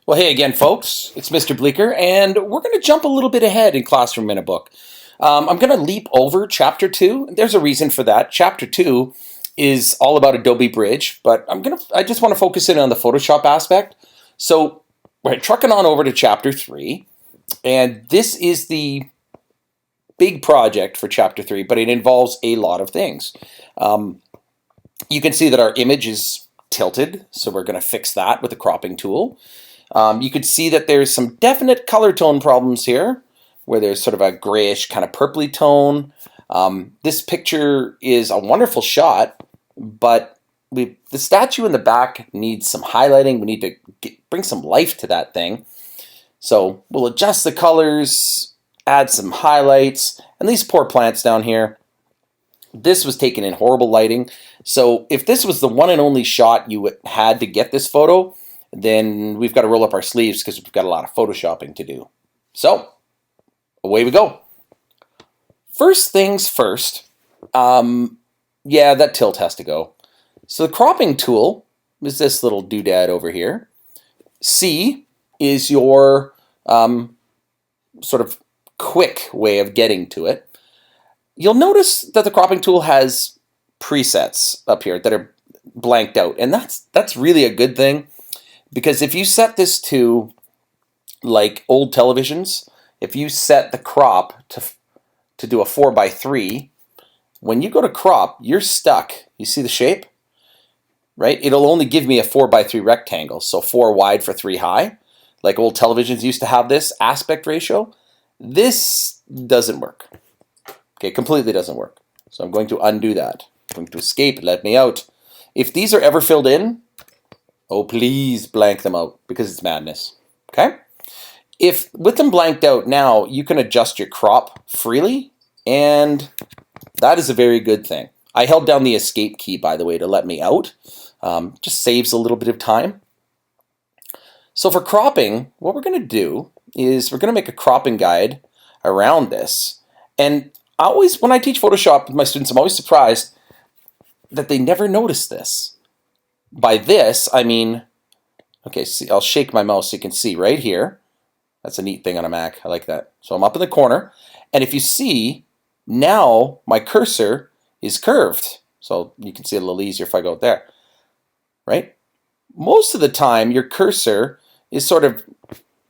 Well, hey again, folks. It's Mr. Bleeker, and we're going to jump a little bit ahead in Classroom in a Book. I'm going to leap over Chapter 2. There's a reason for that. Chapter 2 is all about Adobe Bridge, but I just want to focus in on the Photoshop aspect. So we're trucking on over to Chapter 3, and this is the big project for Chapter 3, but it involves a lot of things. You can see that our image is tilted, so we're going to fix that with the cropping tool. You can see that there's some definite color tone problems here, where there's sort of a grayish kind of purpley tone. This picture is a wonderful shot, but the statue in the back needs some highlighting. We need to bring some life to that thing. So we'll adjust the colors, add some highlights, and these poor plants down here. This was taken in horrible lighting. So if this was the one and only shot you had to get this photo, then we've got to roll up our sleeves because we've got a lot of photoshopping to do. So away we go. First things first, yeah, that tilt has to go. So the cropping tool is this little doodad over here. C is your sort of quick way of getting to it. You'll notice that the cropping tool has presets up here that are blanked out, and that's really a good thing, because if you set this to like old televisions, if you set the crop to do a 4:3, when you go to crop, you're stuck. You see the shape? Right? It'll only give me a 4:3 rectangle, so 4 wide for 3 high. Like old televisions used to have this aspect ratio. This doesn't work. Okay, completely doesn't work. So I'm going to undo that. I'm going to escape, let me out. If these are ever filled in, oh, please blank them out, because it's madness. Okay? If with them blanked out now, you can adjust your crop freely, and that is a very good thing. I held down the escape key, by the way, to let me out. Just saves a little bit of time. So for cropping, what we're going to do is we're going to make a cropping guide around this. And when I teach Photoshop with my students, I'm always surprised that they never notice this. By this, I mean, okay, see, I'll shake my mouse so you can see right here. That's a neat thing on a Mac. I like that. So I'm up in the corner, and if you see, now my cursor is curved. So you can see it a little easier if I go there, right? Most of the time, your cursor is sort of,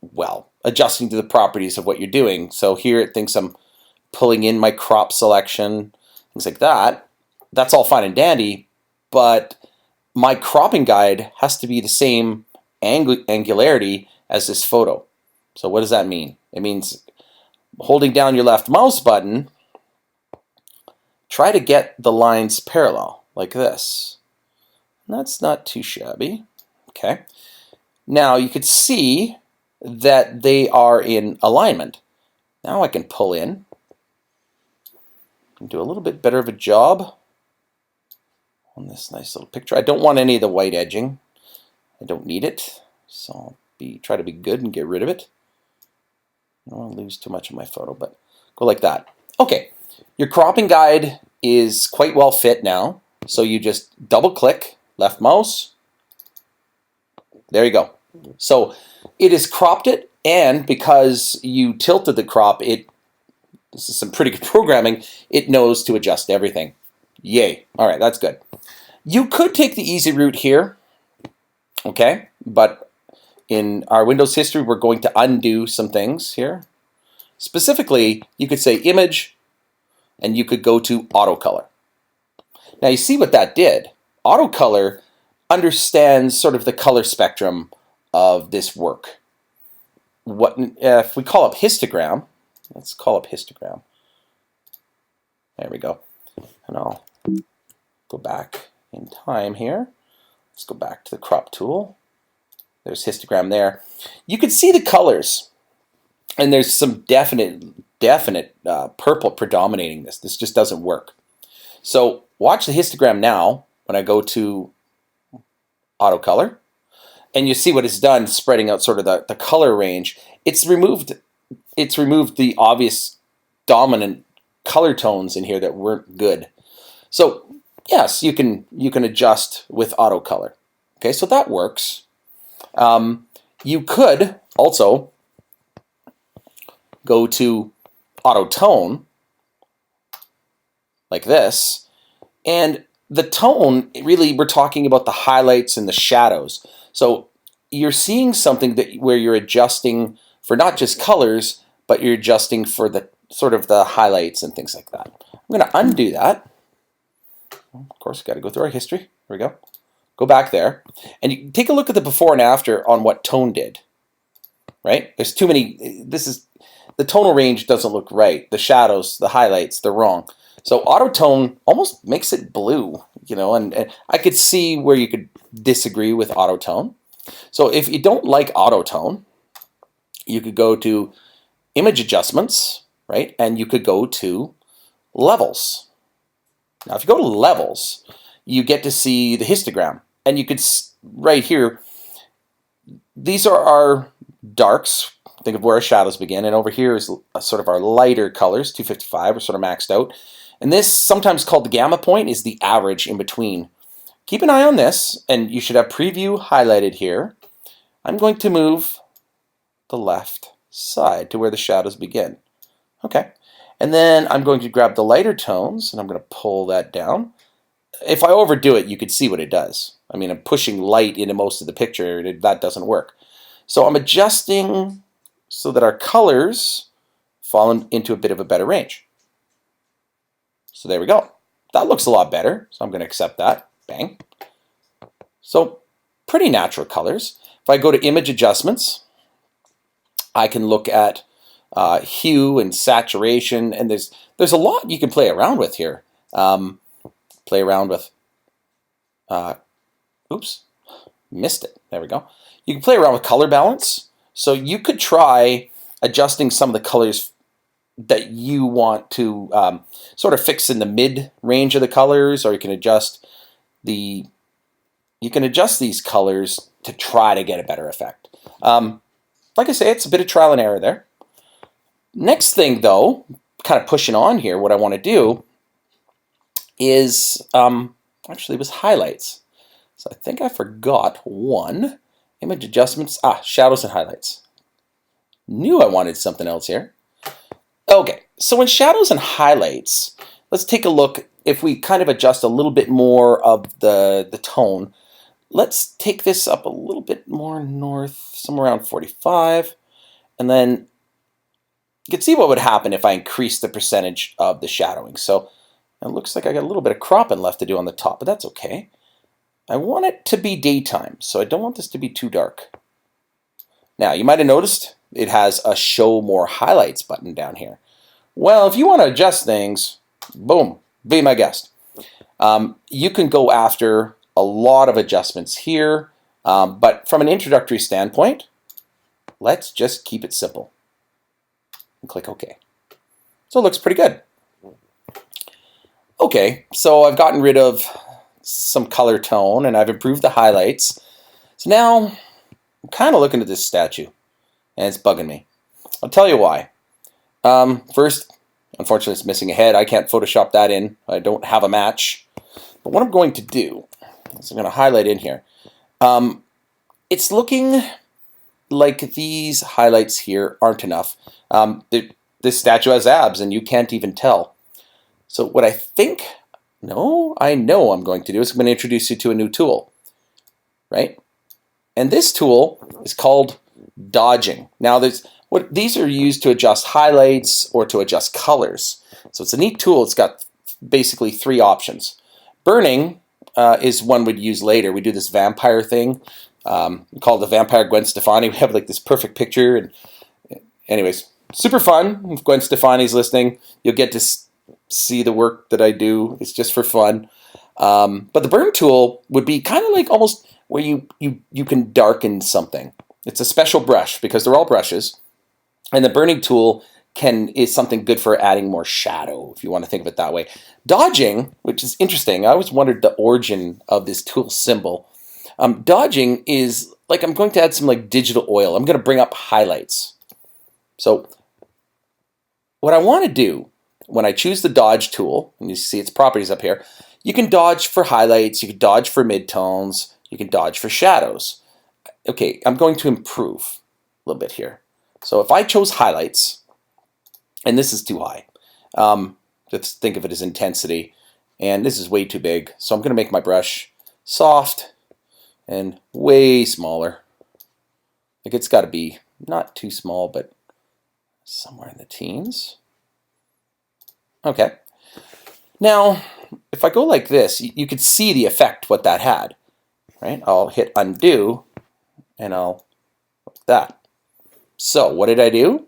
well, adjusting to the properties of what you're doing. So here it thinks I'm pulling in my crop selection, things like that. That's all fine and dandy, but my cropping guide has to be the same angularity as this photo. So what does that mean? It means holding down your left mouse button, try to get the lines parallel, like this. And that's not too shabby. Okay. Now you could see that they are in alignment. Now I can pull in and do a little bit better of a job on this nice little picture. I don't want any of the white edging. I don't need it. So I'll try to be good and get rid of it. I don't want to lose too much of my photo, but go like that. Okay, your cropping guide is quite well fit now. So you just double click, left mouse. There you go. So it has cropped it, and because you tilted the crop, this is some pretty good programming, it knows to adjust everything. Yay. All right, that's good. You could take the easy route here, okay? But in our Windows history, we're going to undo some things here. Specifically, you could say Image, and you could go to Auto Color. Now, you see what that did. Auto Color understands sort of the color spectrum of this work. If we call up histogram, let's call up histogram. There we go. And I'll go back in time here. Let's go back to the crop tool. There's histogram there. You can see the colors, and there's some definite purple predominating this. This just doesn't work. So watch the histogram now when I go to auto color, and you see what it's done, spreading out sort of the color range. It's removed the obvious dominant color tones in here that weren't good. So yes, you can adjust with auto color. Okay, so that works. You could also go to auto tone like this, and the tone, really, we're talking about the highlights and the shadows. So you're seeing something that where you're adjusting for not just colors, but you're adjusting for the sort of the highlights and things like that. I'm going to undo that. Of course, got to go through our history. Here we go. Go back there, and you take a look at the before and after on what tone did. Right? There's too many. This is the tonal range doesn't look right. The shadows, the highlights, they're wrong. So auto tone almost makes it blue, you know, and I could see where you could disagree with auto tone. So if you don't like auto tone, you could go to image adjustments, right? And you could go to levels. Now, if you go to levels, you get to see the histogram, and you could right here. These are our darks. Think of where our shadows begin, and over here is sort of our lighter colors. 255 are sort of maxed out. And this, sometimes called the gamma point, is the average in between. Keep an eye on this, and you should have preview highlighted here. I'm going to move the left side to where the shadows begin. Okay. And then I'm going to grab the lighter tones, and I'm going to pull that down. If I overdo it, you could see what it does. I mean, I'm pushing light into most of the picture, and that doesn't work. So I'm adjusting so that our colors fall into a bit of a better range. So there we go. That looks a lot better, so I'm going to accept that. Bang. So pretty natural colors. If I go to image adjustments, I can look at hue and saturation, and there's a lot you can play around with here. Play around with, oops, missed it. There we go. You can play around with color balance. So you could try adjusting some of the colors that you want to sort of fix in the mid range of the colors, or you can adjust these colors to try to get a better effect. Like I say, it's a bit of trial and error there. Next thing, though, kind of pushing on here, what I want to do is actually was highlights. So I think I forgot one. Image adjustments, shadows and highlights. Knew I wanted something else here. Okay, so in shadows and highlights, let's take a look. If we kind of adjust a little bit more of the tone, let's take this up a little bit more north, somewhere around 45, and then you can see what would happen if I increase the percentage of the shadowing. So it looks like I got a little bit of cropping left to do on the top, but that's okay. I want it to be daytime, so I don't want this to be too dark. Now, you might have noticed it has a show more highlights button down here. Well, if you want to adjust things, boom, be my guest. You can go after a lot of adjustments here, but from an introductory standpoint, let's just keep it simple. And click OK. So it looks pretty good. Okay, so I've gotten rid of some color tone and I've improved the highlights. So now I'm kind of looking at this statue and it's bugging me. I'll tell you why. First, unfortunately it's missing a head. I can't Photoshop that in. I don't have a match. But what I'm going to do is I'm going to highlight in here. It's looking like these highlights here aren't enough. This statue has abs and you can't even tell. So what I think, I know I'm going to do is I'm going to introduce you to a new tool, right? And this tool is called dodging. Now these are used to adjust highlights or to adjust colors. So it's a neat tool. It's got basically three options. Burning is one we'd use later. We do this vampire thing called the Vampire Gwen Stefani. We have like this perfect picture. And anyways, super fun. If Gwen Stefani's listening, you'll get to see the work that I do. It's just for fun. But the burn tool would be kind of like almost where you can darken something. It's a special brush because they're all brushes. And the burning tool is something good for adding more shadow, if you want to think of it that way. Dodging, which is interesting. I always wondered the origin of this tool symbol. Dodging is like I'm going to add some like digital oil. I'm going to bring up highlights. So what I want to do when I choose the dodge tool, and you see its properties up here, you can dodge for highlights, you can dodge for midtones, you can dodge for shadows. okay, I'm going to improve a little bit here. So if I chose highlights, and this is too high, just think of it as intensity, and this is way too big. So I'm going to make my brush soft and way smaller. Like it's got to be not too small, but somewhere in the teens. Okay. Now, if I go like this, you could see the effect, what that had, right? I'll hit undo, and I'll like that. So what did I do?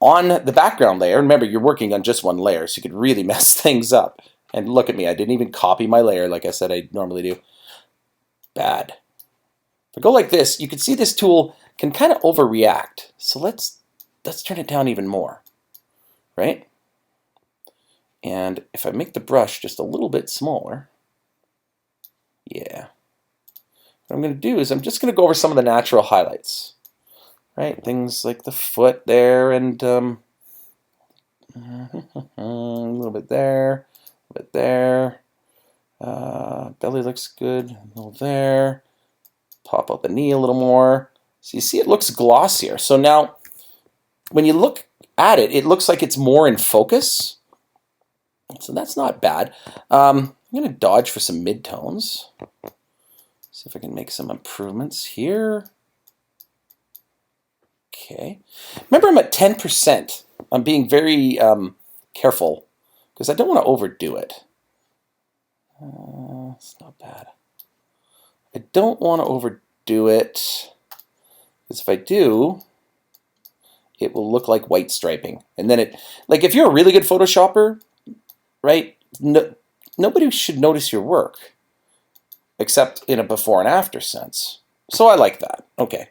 On the background layer, remember you're working on just one layer, so you could really mess things up. And look at me, I didn't even copy my layer like I said I normally do. Bad. If I go like this, you can see this tool can kind of overreact. So let's turn it down even more, right? And if I make the brush just a little bit smaller, yeah. What I'm going to do is I'm just going to go over some of the natural highlights, right? Things like the foot there, and a little bit there, a little bit there. Belly looks good, a little there. Pop up the knee a little more. So you see it looks glossier. So now when you look at it, it looks like it's more in focus. So that's not bad. I'm going to dodge for some midtones. See if I can make some improvements here. Okay. Remember, I'm at 10%. I'm being very careful because I don't want to overdo it. It's not bad. I don't want to overdo it because if I do, it will look like white striping. And then it, like if you're a really good Photoshopper, right? Nobody should notice your work except in a before and after sense. So I like that. Okay.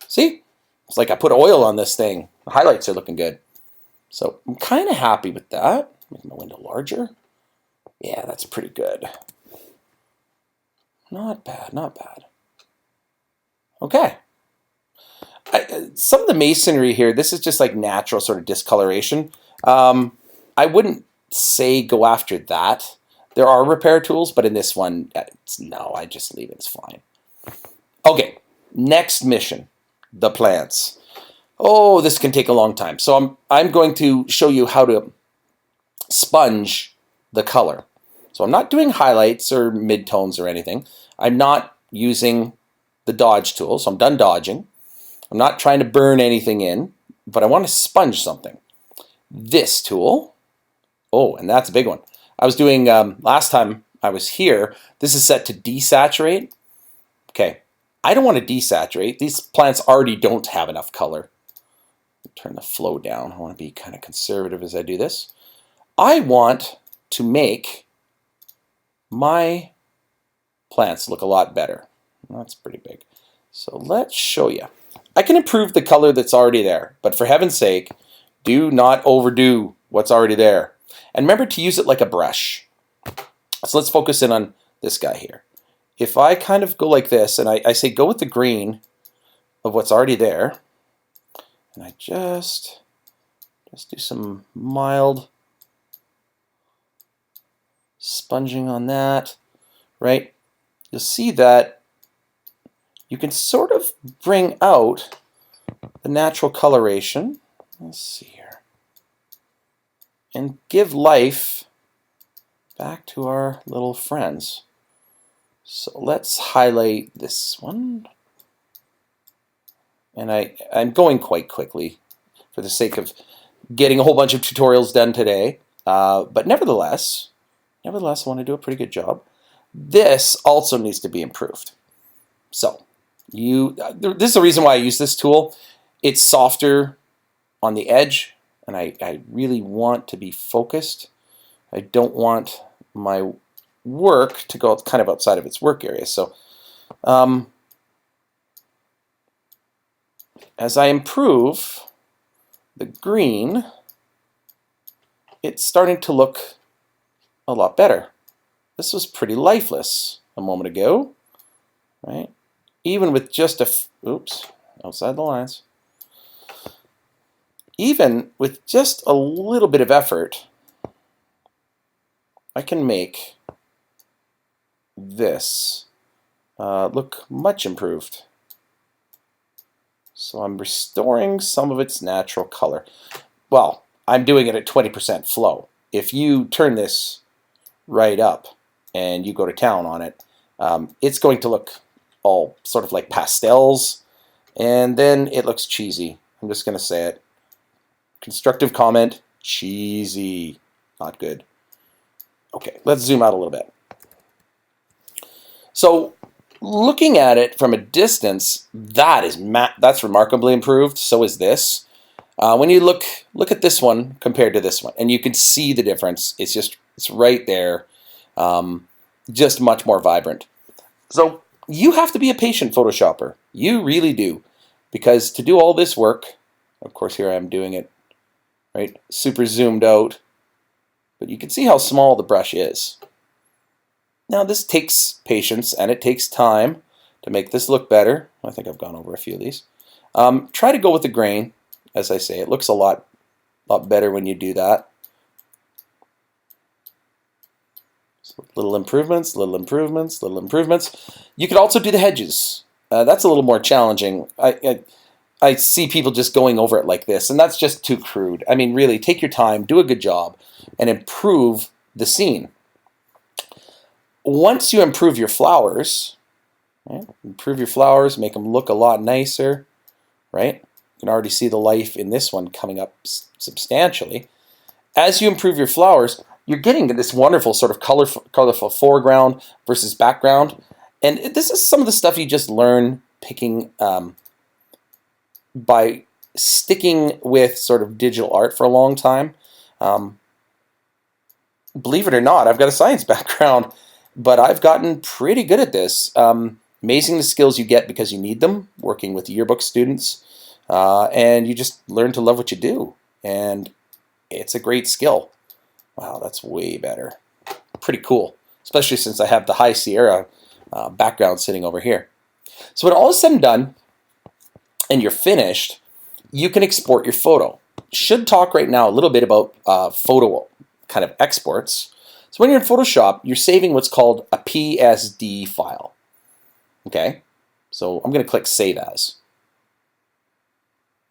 See? It's like I put oil on this thing. The highlights are looking good. So I'm kind of happy with that. Make my window larger. Yeah, that's pretty good. Not bad, not bad. Okay. Some of the masonry here, this is just like natural sort of discoloration. I wouldn't say go after that. There are repair tools, but in this one, no, I just leave it. It's fine. Okay, next mission, the plants. Oh, this can take a long time. So I'm going to show you how to sponge the color. So I'm not doing highlights or midtones or anything. I'm not using the dodge tool, so I'm done dodging. I'm not trying to burn anything in, but I want to sponge something. This tool, oh, and that's a big one. I was doing, last time I was here, this is set to desaturate. Okay, I don't want to desaturate. These plants already don't have enough color. Turn the flow down. I want to be kind of conservative as I do this. I want to make my plants look a lot better. That's pretty big. So let's show you. I can improve the color that's already there, but for heaven's sake, do not overdo what's already there. And remember to use it like a brush. So let's focus in on this guy here. If I kind of go like this, and I say go with the green of what's already there, and I just do some mild sponging on that, right? You'll see that you can sort of bring out the natural coloration. Let's see here. And give life back to our little friends. So let's highlight this one. And I'm going quite quickly for the sake of getting a whole bunch of tutorials done today. But nevertheless, I want to do a pretty good job. This also needs to be improved. So this is the reason why I use this tool. It's softer on the edge, and I really want to be focused. I don't want my work to go kind of outside of its work area. So as I improve the green, it's starting to look a lot better. This was pretty lifeless a moment ago, right? Even with just oops, outside the lines. Even with just a little bit of effort, I can make this look much improved. So I'm restoring some of its natural color. Well, I'm doing it at 20% flow. If you turn this right up and you go to town on it, it's going to look all sort of like pastels, and then it looks cheesy. I'm just going to say it. Constructive comment, cheesy, not good. Okay, let's zoom out a little bit. So looking at it from a distance, that's remarkably improved. So is this. When you look at this one compared to this one, and you can see the difference. It's right there, just much more vibrant. So you have to be a patient Photoshopper. You really do, because to do all this work, of course here I am doing it, right, super zoomed out, but you can see how small the brush is. Now this takes patience and it takes time to make this look better. I think I've gone over a few of these. Try to go with the grain. As I say, it looks a lot better when you do that. So little improvements, little improvements, little improvements. You could also do the hedges. That's a little more challenging. I see people just going over it like this, and that's just too crude. I mean, really, take your time, do a good job, and improve the scene. Once you improve your flowers, right, make them look a lot nicer, right? You can already see the life in this one coming up substantially. As you improve your flowers, you're getting this wonderful sort of colorful foreground versus background. And this is some of the stuff you just learn picking by sticking with sort of digital art for a long time. Believe it or not, I've got a science background, but I've gotten pretty good at this. Amazing the skills you get because you need them, working with yearbook students. And you just learn to love what you do. And it's a great skill. Wow, that's way better. Pretty cool, especially since I have the High Sierra background sitting over here. So when all is said and done, and you're finished, you can export your photo. Should talk right now a little bit about photo kind of exports. So when you're in Photoshop, you're saving what's called a PSD file. Okay, so I'm going to click Save As.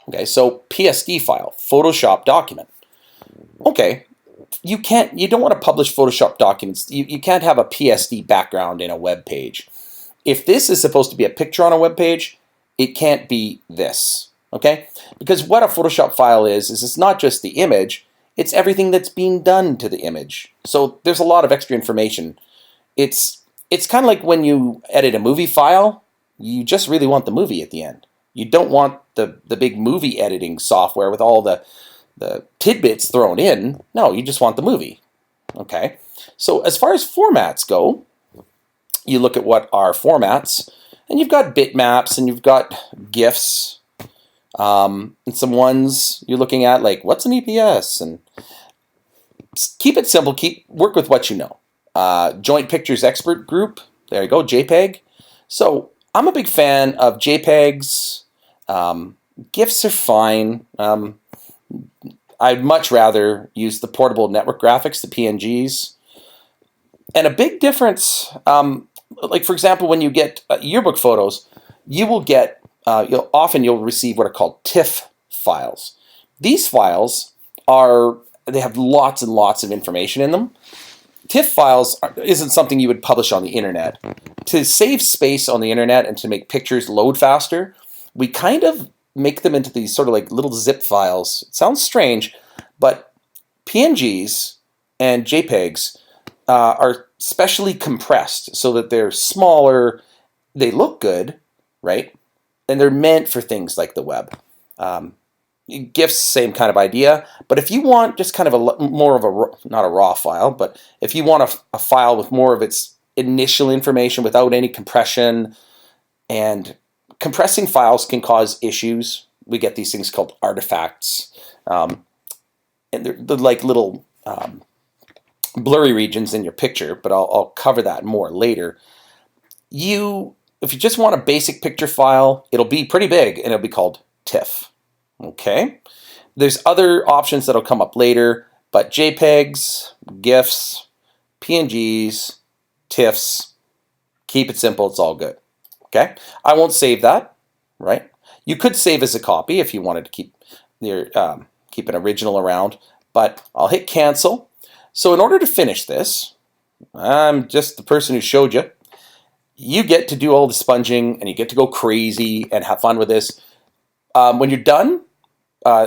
Okay, so PSD file, Photoshop document. Okay, you don't want to publish Photoshop documents. You can't have a PSD background in a web page. If this is supposed to be a picture on a web page, it can't be this. Okay, because what a Photoshop file is it's not just the image, it's everything that's being done to the image. So there's a lot of extra information. It's kind of like when you edit a movie file, you just really want the movie at the end. You don't want the big movie editing software with all the tidbits thrown in. No, you just want the movie. Okay. So as far as formats go, you look at what are formats, and you've got bitmaps and you've got GIFs, and some ones you're looking at like what's an EPS, and keep it simple. Work with what you know. Joint Pictures Expert Group. There you go, JPEG. So I'm a big fan of JPEGs. GIFs are fine. I'd much rather use the portable network graphics, the PNGs. And a big difference, like for example, when you get yearbook photos, you will get, you'll receive what are called TIFF files. These files they have lots and lots of information in them. TIFF files isn't something you would publish on the internet. To save space on the internet and to make pictures load faster, we kind of make them into these sort of like little zip files. It sounds strange, but PNGs and JPEGs are specially compressed so that they're smaller, they look good, right? And they're meant for things like the web. GIFs, same kind of idea, but if you want just kind of more of a, not a raw file, but if you want a file with more of its initial information without any compression, and compressing files can cause issues. We get these things called artifacts, and they're like little blurry regions in your picture, but I'll cover that more later. If you just want a basic picture file, it'll be pretty big, and it'll be called TIFF. Okay, there's other options that'll come up later, but JPEGs, GIFs, PNGs, TIFFs, keep it simple, it's all good. Okay, I won't save that, right? You could save as a copy if you wanted to keep an original around, but I'll hit cancel. So in order to finish this, I'm just the person who showed you. You get to do all the sponging and you get to go crazy and have fun with this. When you're done,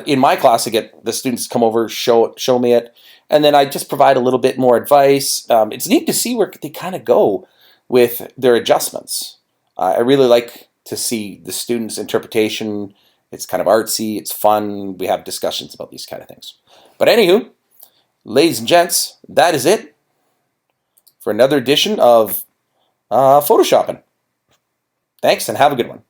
in my class, I get the students come over, show me it, and then I just provide a little bit more advice. It's neat to see where they kind of go with their adjustments. I really like to see the students' interpretation. It's kind of artsy, it's fun. We have discussions about these kind of things. But anywho, ladies and gents, that is it for another edition of Photoshopping. Thanks and have a good one.